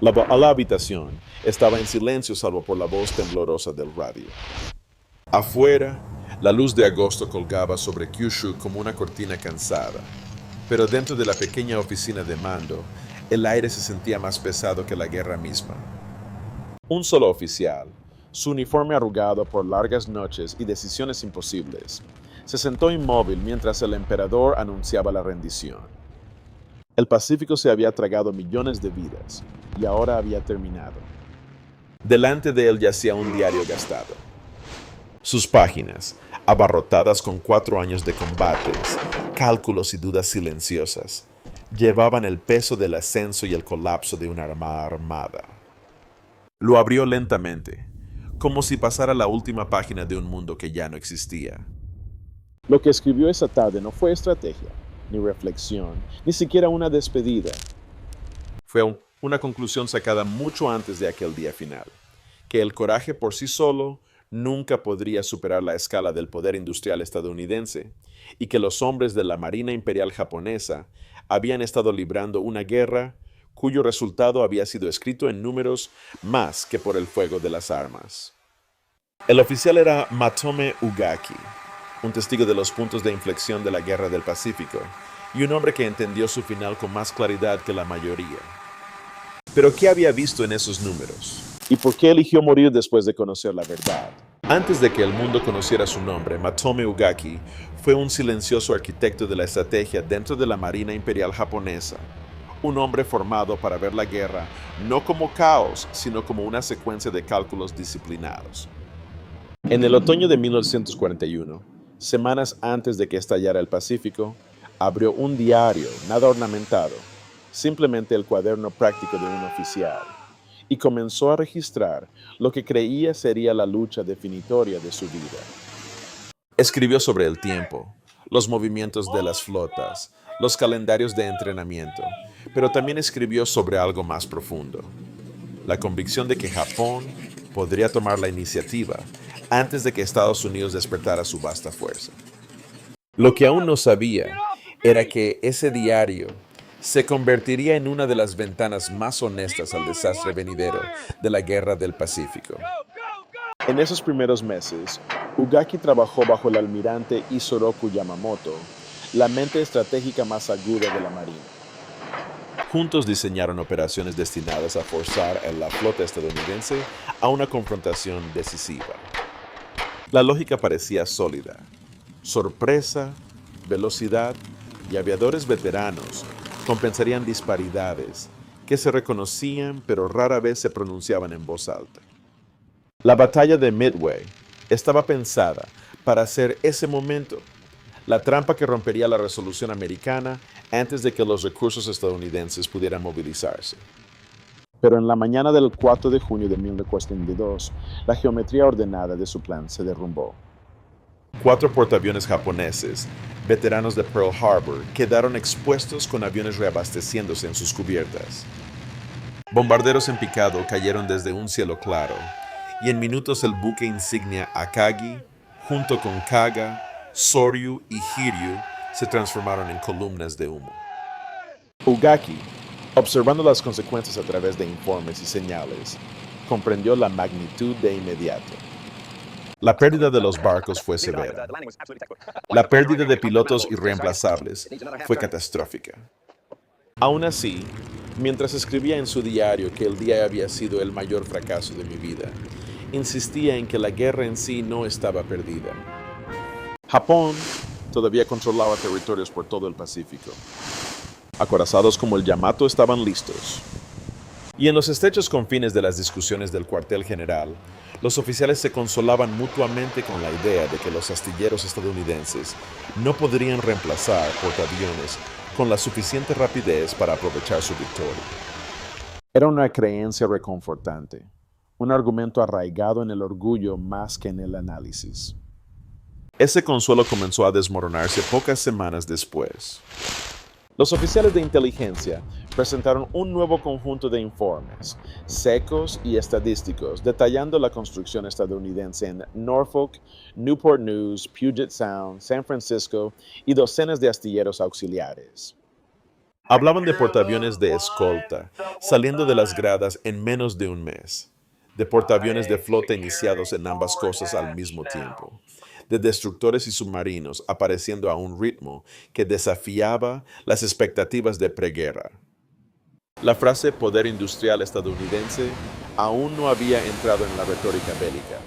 La habitación estaba en silencio salvo por la voz temblorosa del radio. Afuera, la luz de agosto colgaba sobre Kyushu como una cortina cansada, pero dentro de la pequeña oficina de mando, el aire se sentía más pesado que la guerra misma. Un solo oficial, su uniforme arrugado por largas noches y decisiones imposibles, se sentó inmóvil mientras el emperador anunciaba la rendición. El Pacífico se había tragado millones de vidas y ahora había terminado. Delante de él yacía un diario gastado. Sus páginas, abarrotadas con 4 años de combates, cálculos y dudas silenciosas, llevaban el peso del ascenso y el colapso de una armada armada. Lo abrió lentamente, como si pasara la última página de un mundo que ya no existía. Lo que escribió esa tarde no fue estrategia, ni reflexión, ni siquiera una despedida. Fue una conclusión sacada mucho antes de aquel día final, que el coraje por sí solo nunca podría superar la escala del poder industrial estadounidense, y que los hombres de la Marina Imperial japonesa habían estado librando una guerra cuyo resultado había sido escrito en números más que por el fuego de las armas. El oficial era Matome Ugaki, un testigo de los puntos de inflexión de la Guerra del Pacífico, y un hombre que entendió su final con más claridad que la mayoría. Pero ¿qué había visto en esos números? ¿Y por qué eligió morir después de conocer la verdad? Antes de que el mundo conociera su nombre, Matome Ugaki fue un silencioso arquitecto de la estrategia dentro de la Marina Imperial japonesa, un hombre formado para ver la guerra no como caos, sino como una secuencia de cálculos disciplinados. En el otoño de 1941, semanas antes de que estallara el Pacífico, abrió un diario nada ornamentado, simplemente el cuaderno práctico de un oficial, y comenzó a registrar lo que creía sería la lucha definitoria de su vida. Escribió sobre el tiempo, los movimientos de las flotas, los calendarios de entrenamiento, pero también escribió sobre algo más profundo, la convicción de que Japón podría tomar la iniciativa antes de que Estados Unidos despertara su vasta fuerza. Lo que aún no sabía era que ese diario se convertiría en una de las ventanas más honestas al desastre venidero de la Guerra del Pacífico. En esos primeros meses, Ugaki trabajó bajo el almirante Isoroku Yamamoto, la mente estratégica más aguda de la Marina. Juntos diseñaron operaciones destinadas a forzar a la flota estadounidense a una confrontación decisiva. La lógica parecía sólida. Sorpresa, velocidad y aviadores veteranos compensarían disparidades que se reconocían pero rara vez se pronunciaban en voz alta. La batalla de Midway estaba pensada para ser ese momento, la trampa que rompería la resolución americana antes de que los recursos estadounidenses pudieran movilizarse. Pero en la mañana del 4 de junio de 1942, la geometría ordenada de su plan se derrumbó. 4 portaaviones japoneses, veteranos de Pearl Harbor, quedaron expuestos con aviones reabasteciéndose en sus cubiertas. Bombarderos en picado cayeron desde un cielo claro, y en minutos el buque insignia Akagi, junto con Kaga, Soryu y Hiryu, se transformaron en columnas de humo. Ugaki, observando las consecuencias a través de informes y señales, comprendió la magnitud de inmediato. La pérdida de los barcos fue severa. La pérdida de pilotos irreemplazables fue catastrófica. Aún así, mientras escribía en su diario que el día había sido el mayor fracaso de mi vida, insistía en que la guerra en sí no estaba perdida. Japón todavía controlaba territorios por todo el Pacífico. Acorazados como el Yamato estaban listos. Y en los estrechos confines de las discusiones del cuartel general, los oficiales se consolaban mutuamente con la idea de que los astilleros estadounidenses no podrían reemplazar portaaviones con la suficiente rapidez para aprovechar su victoria. Era una creencia reconfortante, un argumento arraigado en el orgullo más que en el análisis. Ese consuelo comenzó a desmoronarse pocas semanas después. Los oficiales de inteligencia presentaron un nuevo conjunto de informes, secos y estadísticos, detallando la construcción estadounidense en Norfolk, Newport News, Puget Sound, San Francisco y docenas de astilleros auxiliares. Hablaban de portaaviones de escolta, saliendo de las gradas en menos de un mes, de portaaviones de flota iniciados en ambas cosas al mismo tiempo, de destructores y submarinos apareciendo a un ritmo que desafiaba las expectativas de preguerra. La frase poder industrial estadounidense aún no había entrado en la retórica bélica,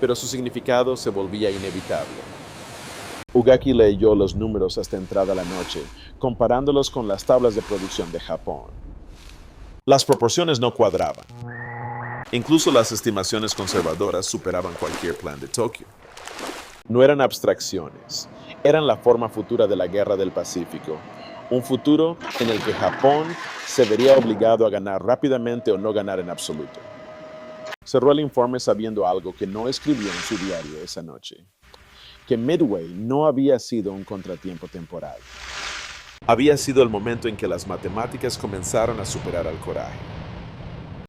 pero su significado se volvía inevitable. Ugaki leyó los números hasta entrada la noche, comparándolos con las tablas de producción de Japón. Las proporciones no cuadraban. Incluso las estimaciones conservadoras superaban cualquier plan de Tokio. No eran abstracciones, eran la forma futura de la Guerra del Pacífico, un futuro en el que Japón se vería obligado a ganar rápidamente o no ganar en absoluto. Cerró el informe sabiendo algo que no escribió en su diario esa noche: que Midway no había sido un contratiempo temporal. Había sido el momento en que las matemáticas comenzaron a superar al coraje.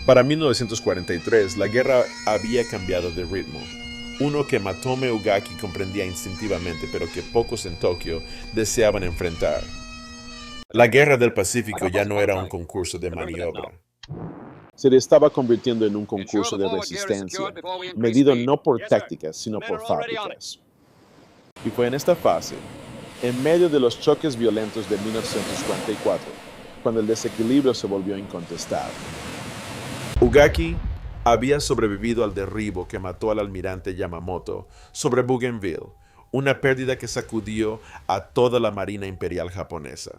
Para 1943, la guerra había cambiado de ritmo, uno que Matome Ugaki comprendía instintivamente, pero que pocos en Tokio deseaban enfrentar. La Guerra del Pacífico ya no era un concurso de maniobra. Se le estaba convirtiendo en un concurso de resistencia, medido no por tácticas, sino por fábricas. Y fue en esta fase, en medio de los choques violentos de 1944, cuando el desequilibrio se volvió incontestable. Ugaki había sobrevivido al derribo que mató al almirante Yamamoto sobre Bougainville, una pérdida que sacudió a toda la Marina Imperial japonesa.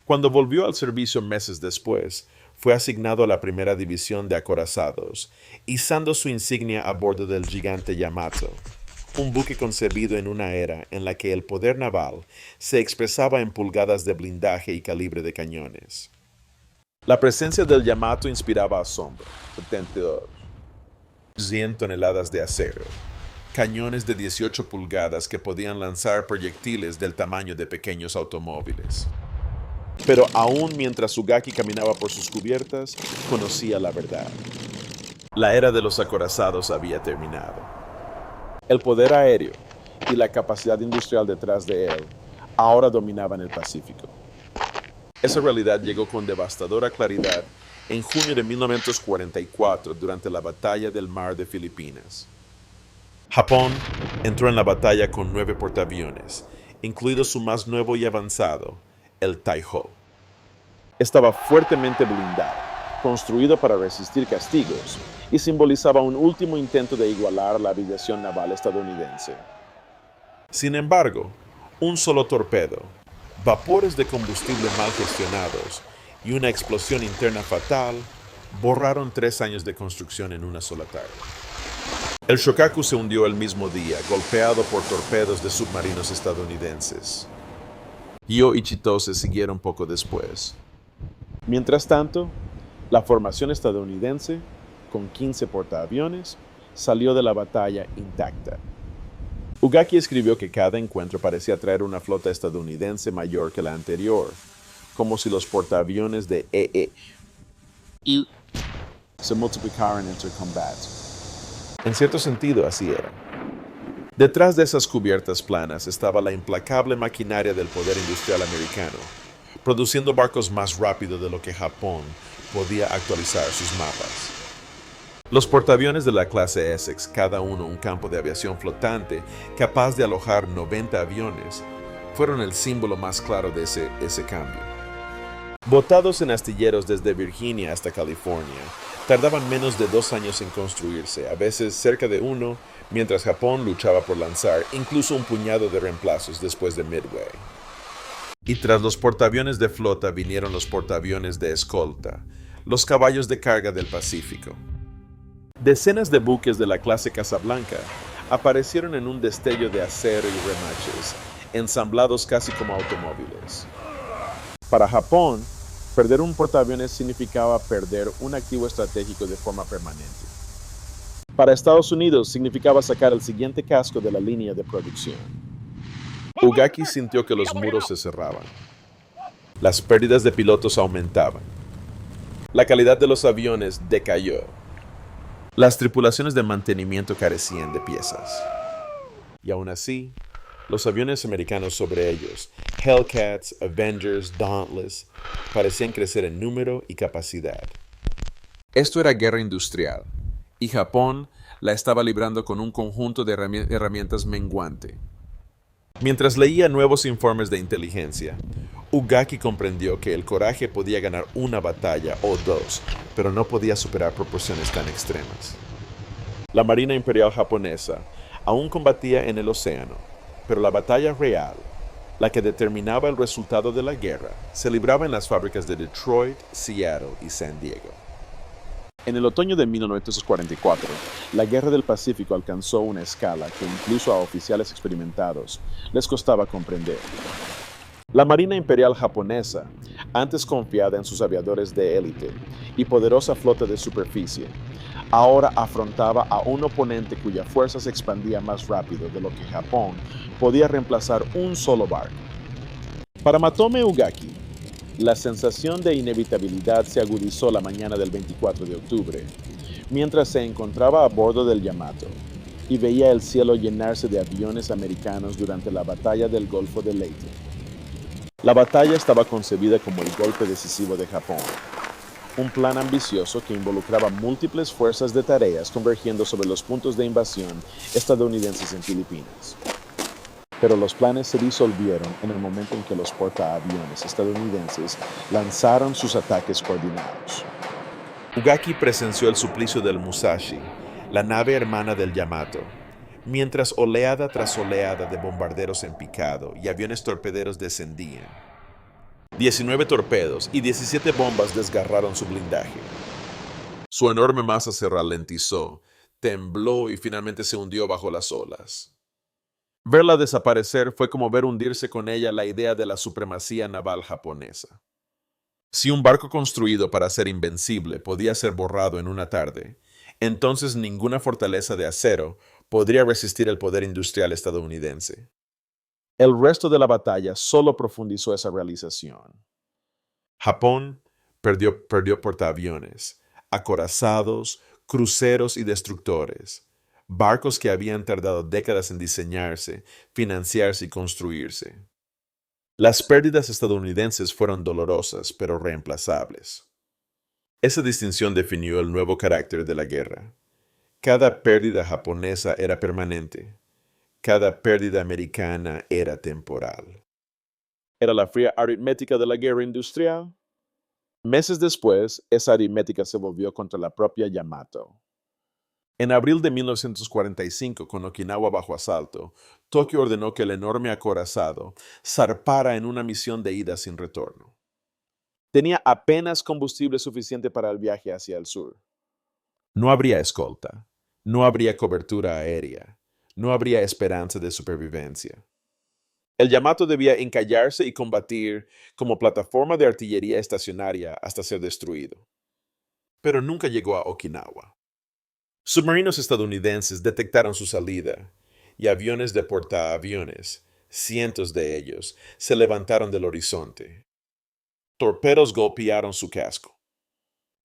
Cuando volvió al servicio meses después, fue asignado a la primera división de acorazados, izando su insignia a bordo del gigante Yamato, un buque concebido en una era en la que el poder naval se expresaba en pulgadas de blindaje y calibre de cañones. La presencia del Yamato inspiraba asombro. 100 toneladas de acero, cañones de 18 pulgadas que podían lanzar proyectiles del tamaño de pequeños automóviles. Pero aún mientras Ugaki caminaba por sus cubiertas, conocía la verdad. La era de los acorazados había terminado. El poder aéreo y la capacidad industrial detrás de él ahora dominaban el Pacífico. Esa realidad llegó con devastadora claridad en junio de 1944 durante la Batalla del Mar de Filipinas. Japón entró en la batalla con 9 portaaviones, incluido su más nuevo y avanzado, el Taiho. Estaba fuertemente blindado, construido para resistir castigos, y simbolizaba un último intento de igualar la aviación naval estadounidense. Sin embargo, un solo torpedo, vapores de combustible mal gestionados y una explosión interna fatal borraron 3 años de construcción en una sola tarde. El Shokaku se hundió el mismo día, golpeado por torpedos de submarinos estadounidenses. Hyo y Chitose siguieron poco después. Mientras tanto, la formación estadounidense, con 15 portaaviones, salió de la batalla intacta. Ugaki escribió que cada encuentro parecía traer una flota estadounidense mayor que la anterior, como si los portaaviones de y se multiplicaran entre combate. En cierto sentido, así era. Detrás de esas cubiertas planas estaba la implacable maquinaria del poder industrial americano, produciendo barcos más rápido de lo que Japón podía actualizar sus mapas. Los portaaviones de la clase Essex, cada uno un campo de aviación flotante capaz de alojar 90 aviones, fueron el símbolo más claro de ese cambio. Botados en astilleros desde Virginia hasta California, tardaban menos de 2 años en construirse, a veces cerca de 1, mientras Japón luchaba por lanzar incluso un puñado de reemplazos después de Midway. Y tras los portaaviones de flota vinieron los portaaviones de escolta, los caballos de carga del Pacífico. Decenas de buques de la clase Casablanca aparecieron en un destello de acero y remaches, ensamblados casi como automóviles. Para Japón, perder un portaaviones significaba perder un activo estratégico de forma permanente. Para Estados Unidos significaba sacar el siguiente casco de la línea de producción. Ugaki sintió que los muros se cerraban. Las pérdidas de pilotos aumentaban. La calidad de los aviones decayó. Las tripulaciones de mantenimiento carecían de piezas. Y aún así, Los aviones americanos sobre ellos, Hellcats, Avengers, Dauntless, parecían crecer en número y capacidad. Esto era guerra industrial, y Japón la estaba librando con un conjunto de herramientas menguante. Mientras leía nuevos informes de inteligencia, Ugaki comprendió que el coraje podía ganar una batalla o dos, pero no podía superar proporciones tan extremas. La Marina Imperial japonesa aún combatía en el océano, pero la batalla real, la que determinaba el resultado de la guerra, se libraba en las fábricas de Detroit, Seattle y San Diego. En el otoño de 1944, la Guerra del Pacífico alcanzó una escala que incluso a oficiales experimentados les costaba comprender. La Marina Imperial japonesa, antes confiada en sus aviadores de élite y poderosa flota de superficie, ahora afrontaba a un oponente cuya fuerza se expandía más rápido de lo que Japón podía reemplazar un solo barco. Para Matome Ugaki, la sensación de inevitabilidad se agudizó la mañana del 24 de octubre, mientras se encontraba a bordo del Yamato y veía el cielo llenarse de aviones americanos durante la batalla del Golfo de Leyte. La batalla estaba concebida como el golpe decisivo de Japón, un plan ambicioso que involucraba múltiples fuerzas de tareas convergiendo sobre los puntos de invasión estadounidenses en Filipinas. Pero los planes se disolvieron en el momento en que los portaaviones estadounidenses lanzaron sus ataques coordinados. Ugaki presenció el suplicio del Musashi, la nave hermana del Yamato, mientras oleada tras oleada de bombarderos en picado y aviones torpederos descendían. 19 torpedos y 17 bombas desgarraron su blindaje. Su enorme masa se ralentizó, tembló y finalmente se hundió bajo las olas. Verla desaparecer fue como ver hundirse con ella la idea de la supremacía naval japonesa. Si un barco construido para ser invencible podía ser borrado en una tarde, entonces ninguna fortaleza de acero podría resistir el poder industrial estadounidense. El resto de la batalla solo profundizó esa realización. Japón perdió portaaviones, acorazados, cruceros y destructores, barcos que habían tardado décadas en diseñarse, financiarse y construirse. Las pérdidas estadounidenses fueron dolorosas, pero reemplazables. Esa distinción definió el nuevo carácter de la guerra. Cada pérdida japonesa era permanente. Cada pérdida americana era temporal. ¿Era la fría aritmética de la guerra industrial? Meses después, esa aritmética se volvió contra la propia Yamato. En abril de 1945, con Okinawa bajo asalto, Tokio ordenó que el enorme acorazado zarpara en una misión de ida sin retorno. Tenía apenas combustible suficiente para el viaje hacia el sur. No habría escolta, no habría cobertura aérea, no habría esperanza de supervivencia. El Yamato debía encallarse y combatir como plataforma de artillería estacionaria hasta ser destruido. Pero nunca llegó a Okinawa. Submarinos estadounidenses detectaron su salida y aviones de portaaviones, cientos de ellos, se levantaron del horizonte. Torpedos golpearon su casco.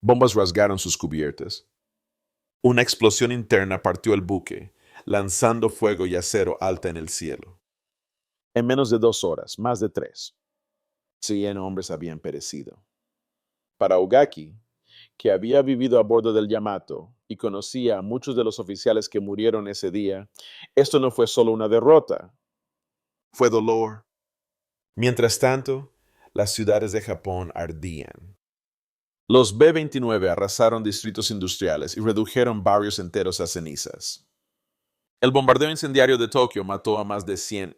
Bombas rasgaron sus cubiertas. Una explosión interna partió el buque, lanzando fuego y acero alta en el cielo. En menos de 2 horas, más de 3, 100 hombres habían perecido. Para Ugaki, que había vivido a bordo del Yamato y conocía a muchos de los oficiales que murieron ese día, esto no fue solo una derrota, fue dolor. Mientras tanto, las ciudades de Japón ardían. Los B-29 arrasaron distritos industriales y redujeron barrios enteros a cenizas. El bombardeo incendiario de Tokio mató a más de 100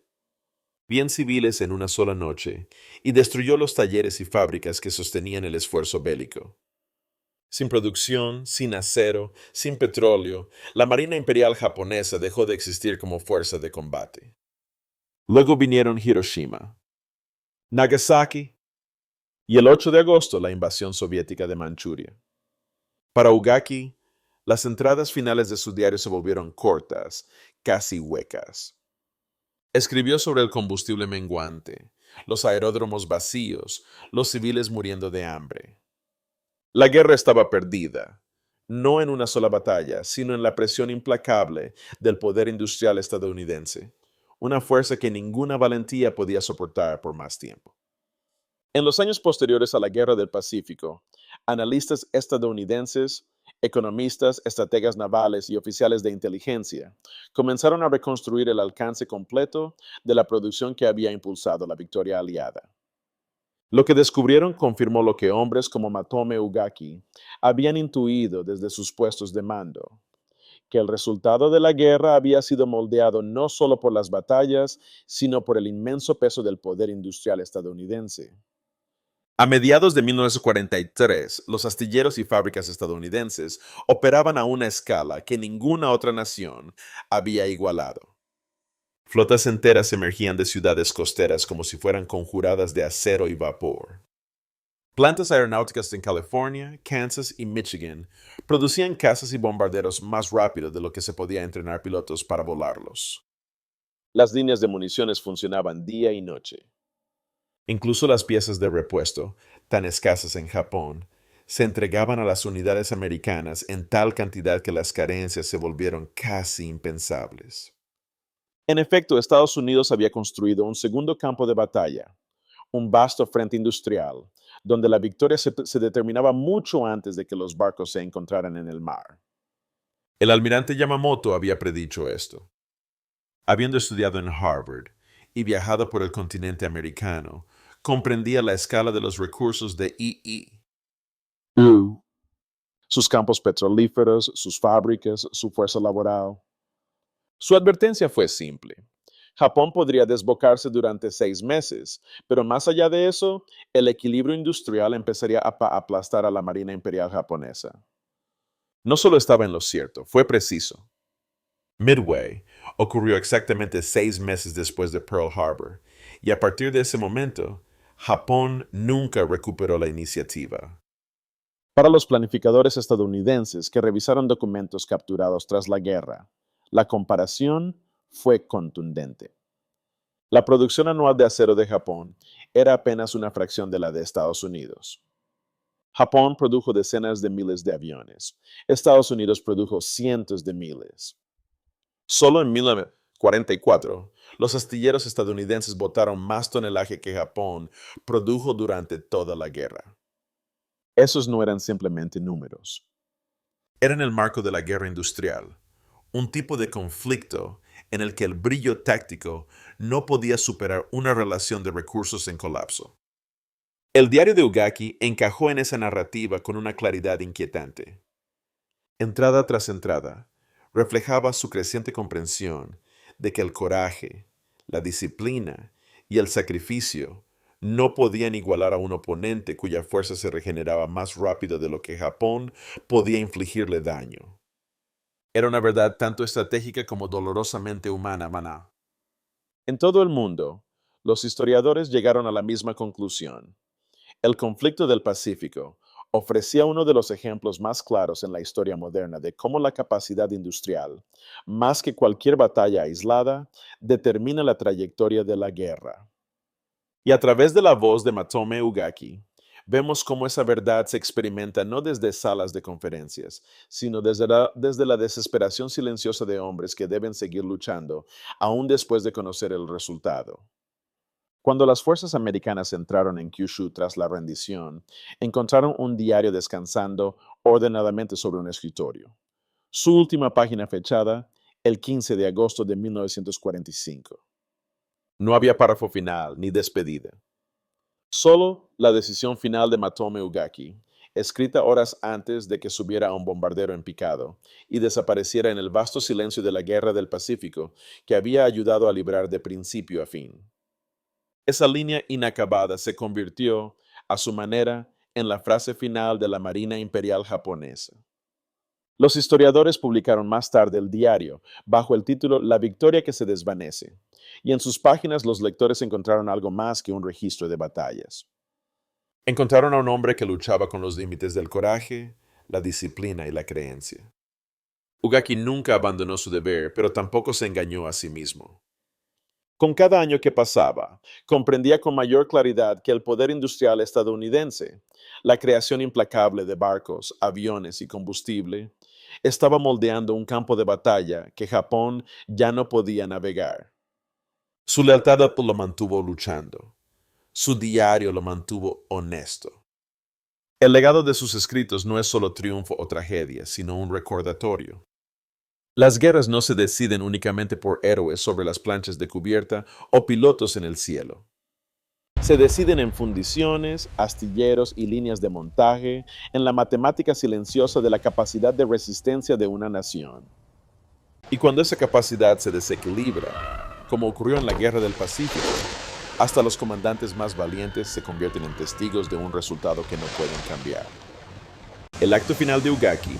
bien civiles en una sola noche y destruyó los talleres y fábricas que sostenían el esfuerzo bélico. Sin producción, sin acero, sin petróleo, la Marina Imperial japonesa dejó de existir como fuerza de combate. Luego vinieron Hiroshima, Nagasaki y el 8 de agosto la invasión soviética de Manchuria. Para Ugaki, las entradas finales de su diario se volvieron cortas, casi huecas. Escribió sobre el combustible menguante, los aeródromos vacíos, los civiles muriendo de hambre. La guerra estaba perdida, no en una sola batalla, sino en la presión implacable del poder industrial estadounidense, una fuerza que ninguna valentía podía soportar por más tiempo. En los años posteriores a la Guerra del Pacífico, analistas estadounidenses, economistas, estrategas navales y oficiales de inteligencia comenzaron a reconstruir el alcance completo de la producción que había impulsado la victoria aliada. Lo que descubrieron confirmó lo que hombres como Matome Ugaki habían intuido desde sus puestos de mando, que el resultado de la guerra había sido moldeado no solo por las batallas, sino por el inmenso peso del poder industrial estadounidense. A mediados de 1943, los astilleros y fábricas estadounidenses operaban a una escala que ninguna otra nación había igualado. Flotas enteras emergían de ciudades costeras como si fueran conjuradas de acero y vapor. Plantas aeronáuticas en California, Kansas y Michigan producían cazas y bombarderos más rápido de lo que se podía entrenar pilotos para volarlos. Las líneas de municiones funcionaban día y noche. Incluso las piezas de repuesto, tan escasas en Japón, se entregaban a las unidades americanas en tal cantidad que las carencias se volvieron casi impensables. En efecto, Estados Unidos había construido un segundo campo de batalla, un vasto frente industrial, donde la victoria se determinaba mucho antes de que los barcos se encontraran en el mar. El almirante Yamamoto había predicho esto. Habiendo estudiado en Harvard y viajado por el continente americano, comprendía la escala de los recursos de II. Sus campos petrolíferos, sus fábricas, su fuerza laboral. Su advertencia fue simple. Japón podría desbocarse durante 6 meses, pero más allá de eso, el equilibrio industrial empezaría a aplastar a la Marina Imperial japonesa. No solo estaba en lo cierto, fue preciso. Midway ocurrió exactamente 6 meses después de Pearl Harbor, y a partir de ese momento, Japón nunca recuperó la iniciativa. Para los planificadores estadounidenses que revisaron documentos capturados tras la guerra, la comparación fue contundente. La producción anual de acero de Japón era apenas una fracción de la de Estados Unidos. Japón produjo decenas de miles de aviones. Estados Unidos produjo cientos de miles. Solo en 1944, los astilleros estadounidenses botaron más tonelaje que Japón produjo durante toda la guerra. Esos no eran simplemente números. Era en el marco de la guerra industrial, un tipo de conflicto en el que el brillo táctico no podía superar una relación de recursos en colapso. El diario de Ugaki encajó en esa narrativa con una claridad inquietante. Entrada tras entrada, reflejaba su creciente comprensión de que el coraje, la disciplina y el sacrificio no podían igualar a un oponente cuya fuerza se regeneraba más rápido de lo que Japón podía infligirle daño. Era una verdad tanto estratégica como dolorosamente humana, maná. En todo el mundo, los historiadores llegaron a la misma conclusión. El conflicto del Pacífico ofrecía uno de los ejemplos más claros en la historia moderna de cómo la capacidad industrial, más que cualquier batalla aislada, determina la trayectoria de la guerra. Y a través de la voz de Matome Ugaki, vemos cómo esa verdad se experimenta no desde salas de conferencias, sino desde la desesperación silenciosa de hombres que deben seguir luchando, aún después de conocer el resultado. Cuando las fuerzas americanas entraron en Kyushu tras la rendición, encontraron un diario descansando ordenadamente sobre un escritorio. Su última página fechada, el 15 de agosto de 1945. No había párrafo final ni despedida. Solo la decisión final de Matome Ugaki, escrita horas antes de que subiera a un bombardero en picado y desapareciera en el vasto silencio de la Guerra del Pacífico que había ayudado a librar de principio a fin. Esa línea inacabada se convirtió, a su manera, en la frase final de la Marina Imperial japonesa. Los historiadores publicaron más tarde el diario, bajo el título La victoria que se desvanece, y en sus páginas los lectores encontraron algo más que un registro de batallas. Encontraron a un hombre que luchaba con los límites del coraje, la disciplina y la creencia. Ugaki nunca abandonó su deber, pero tampoco se engañó a sí mismo. Con cada año que pasaba, comprendía con mayor claridad que el poder industrial estadounidense, la creación implacable de barcos, aviones y combustible, estaba moldeando un campo de batalla que Japón ya no podía navegar. Su lealtad lo mantuvo luchando. Su diario lo mantuvo honesto. El legado de sus escritos no es solo triunfo o tragedia, sino un recordatorio. Las guerras no se deciden únicamente por héroes sobre las planchas de cubierta o pilotos en el cielo. Se deciden en fundiciones, astilleros y líneas de montaje, en la matemática silenciosa de la capacidad de resistencia de una nación. Y cuando esa capacidad se desequilibra, como ocurrió en la Guerra del Pacífico, hasta los comandantes más valientes se convierten en testigos de un resultado que no pueden cambiar. El acto final de Ugaki: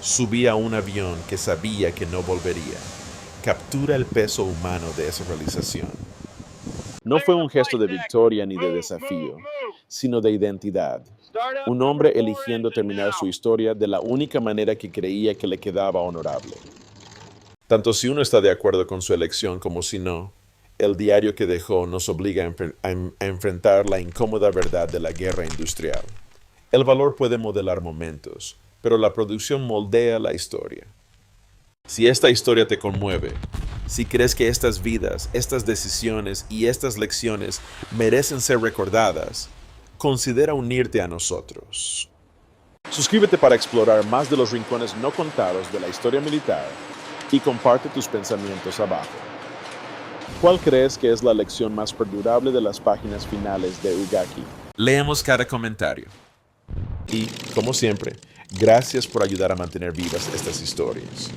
subía a un avión que sabía que no volvería. Captura el peso humano de esa realización. No fue un gesto de victoria ni de desafío, sino de identidad. Un hombre eligiendo terminar su historia de la única manera que creía que le quedaba honorable. Tanto si uno está de acuerdo con su elección como si no, el diario que dejó nos obliga a enfrentar la incómoda verdad de la guerra industrial. El valor puede modelar momentos, pero la producción moldea la historia. Si esta historia te conmueve, si crees que estas vidas, estas decisiones y estas lecciones merecen ser recordadas, considera unirte a nosotros. Suscríbete para explorar más de los rincones no contados de la historia militar y comparte tus pensamientos abajo. ¿Cuál crees que es la lección más perdurable de las páginas finales de Ugaki? Leemos cada comentario. Y, como siempre, gracias por ayudar a mantener vivas estas historias.